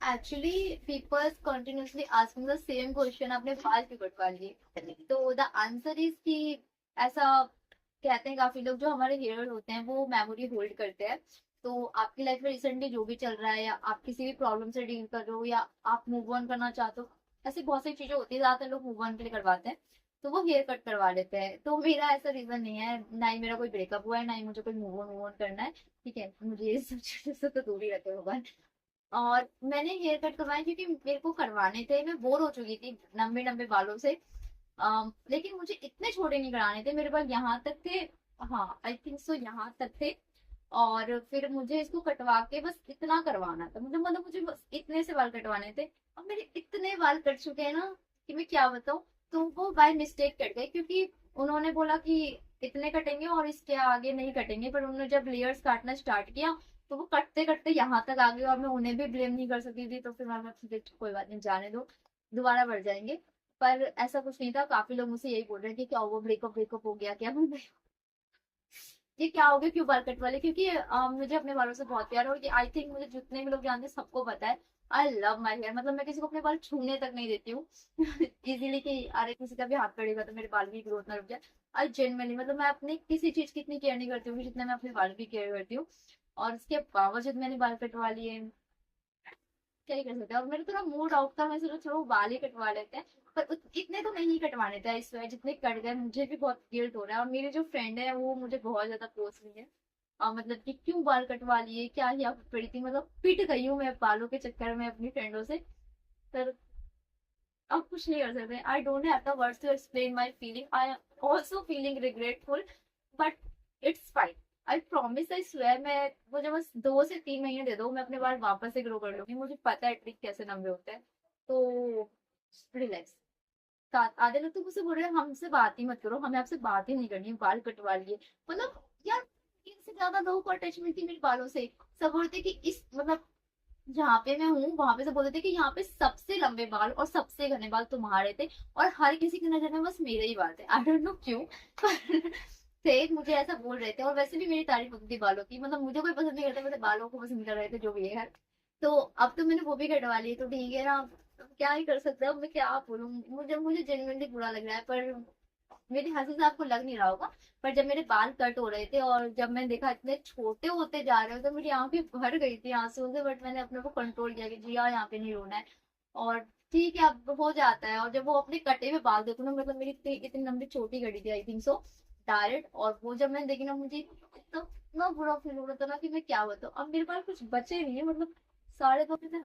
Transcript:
Actually people continuously asking the same question, आपने बाल क्यों कटवा लिए? तो द आंसर इज कि ऐसा कहते हैं काफी लोग, जो हमारे हेयर होते हैं वो मेमोरी होल्ड करते हैं। तो आपकी लाइफ में रिसेंटली जो भी चल रहा है, या आप किसी भी प्रॉब्लम से डील कर रहे हो, या आप मूव ऑन करना चाहते हो, ऐसी बहुत सारी चीजें होती है, ज्यादातर लोग मूव ऑन के लिए करवाते हैं। तो वो हेयर कट करवा लेते हैं। तो मेरा ऐसा रीजन नहीं है, ना ही मेरा कोई ब्रेकअप हुआ है, ना ही मुझे कोई मूव ऑन करना है। ठीक है, मुझे ये सब चीजों से तो दूर ही रखे भगवान। और मैंने हेयर कट करवाए क्योंकि मेरे को करवाने थे, मैं बोर हो चुकी थी लंबे लंबे बालों से। लेकिन मुझे इतने छोटे नहीं कराने थे, मेरे पास यहाँ तक थे। हाँ, आई थिंक सो यहाँ तक थे। और फिर मुझे इसको कटवा के बस इतना करवाना था, मुझे मतलब मुझे बस इतने से बाल कटवाने थे। अब मेरे इतने बाल कट चुके हैं ना कि मैं क्या बताऊं। तो वो बाय मिस्टेक कट गए, क्योंकि उन्होंने बोला कि इतने कटेंगे और इसके आगे नहीं कटेंगे, पर उन्होंने जब लेयर्स काटना स्टार्ट किया तो वो कटते कटते यहाँ तक आ गए, और मैं उन्हें भी ब्लेम नहीं कर सकती थी। तो फिर मैं कोई बात नहीं, जाने दो, दोबारा बढ़ जाएंगे। पर ऐसा कुछ नहीं था। काफी लोग मुझसे यही बोल रहे हैं कि क्या हुआ, ब्रेकअप ब्रेकअप हो गया क्या? ये क्या हो गया, क्यों बाल कटवा? क्योंकि मुझे अपने बालों से बहुत प्यार है, और ये आई थिंक मुझे जितने भी लोग जानते हैं सबको पता है। आई लव माई हेयर, मतलब मैं किसी को अपने बाल छूने तक नहीं देती हूँ इजीली, कि अरे किसी का भी हाथ पड़ेगा तो मेरे बाल की ग्रोथ ना रुक जाए। आई जेन्युइनली, मतलब मैं अपने किसी चीज की इतनी केयर नहीं करती हूँ जितना मैं अपने बाल की केयर करती हूँ। और इसके बावजूद मैंने बाल कटवा लिए। क्या ही कर सकते हैं। और मेरा थोड़ा मूड ऑफ था, मैं सोचा चलो बाल ही कटवा लेते हैं। पर इतने तो नहीं कटवाने थे इस वजह, जितने कट गए मुझे भी बहुत गिल्ट हो रहा है। और मेरी जो फ्रेंड है वो मुझे बहुत ज्यादा कोस रही है। मतलब कि क्यों बाल कटवा लिए, क्या ही आप पड़ी थी, मतलब पिट गई हूँ मैं बालों के चक्कर में अपनी फ्रेंडों से। पर अब कुछ नहीं कर सकते। I don't have the words to explain my feeling. I am also feeling regretful, but it's fine. I promise, I swear, मैं मुझे बस 2 से 3 महीने दे दो, मैं अपने बाल वापस से ग्रो कर लूंगी। मुझे पता है ट्रिक कैसे लंबे होते हैं। तो रिलैक्स। आधे लोग तो मुझसे बोल रहे हैं हमसे बात ही मत करो, हमें आपसे बात ही नहीं करनी, बाल कटवा लिए। मतलब यार, इनसे ज्यादा लोगों को अटैचमेंट थी मेरे बालों से। सब बोलते कि इस मतलब जहाँ पे मैं हूँ वहां पे सब बोलते थे कि यहाँ पे सबसे लंबे बाल और सबसे घने बाल तुम्हारे थे, और हर किसी की नजर में बस मेरे ही बाल थे। आई डोंट नो क्यों पर थे, मुझे ऐसा बोल रहे थे। और वैसे भी मेरी तारीफ होती थी बालों की, मतलब मुझे कोई पसंद नहीं करता, मेरे बालों को पसंद कर रहे थे, जो भी है। तो अब तो मैंने वो भी कटवा ली, तो ठीक है ना। अब क्या ही कर सकते हैं, अब मैं क्या बोलूँ। मुझे मुझे जेन्युइनली बुरा लग रहा है, पर मेरी हंसी से आपको लग नहीं रहा होगा। पर जब मेरे बाल कट हो रहे थे और जब मैंने देखा इतने छोटे होते जा रहे हो, तो मेरी आंखें भर गई थी आंसुओं से। बट मैंने अपने को कंट्रोल किया कि जी हाँ, यहाँ पे नहीं रोना है। और ठीक है, अब हो जाता है। और जब वो अपने कटे हुए बाल देखो ना, मतलब मेरी इतनी इतनी लंबी छोटी कटी थी, आई थिंक सो डायरेक्ट। और वो जब मैंने देखी ना, मुझे इतना इतना बुरा फील हो रहा था ना कि मैं क्या बताऊँ। अब मेरे पास कुछ बचे नहीं है, मतलब सारे तो अपने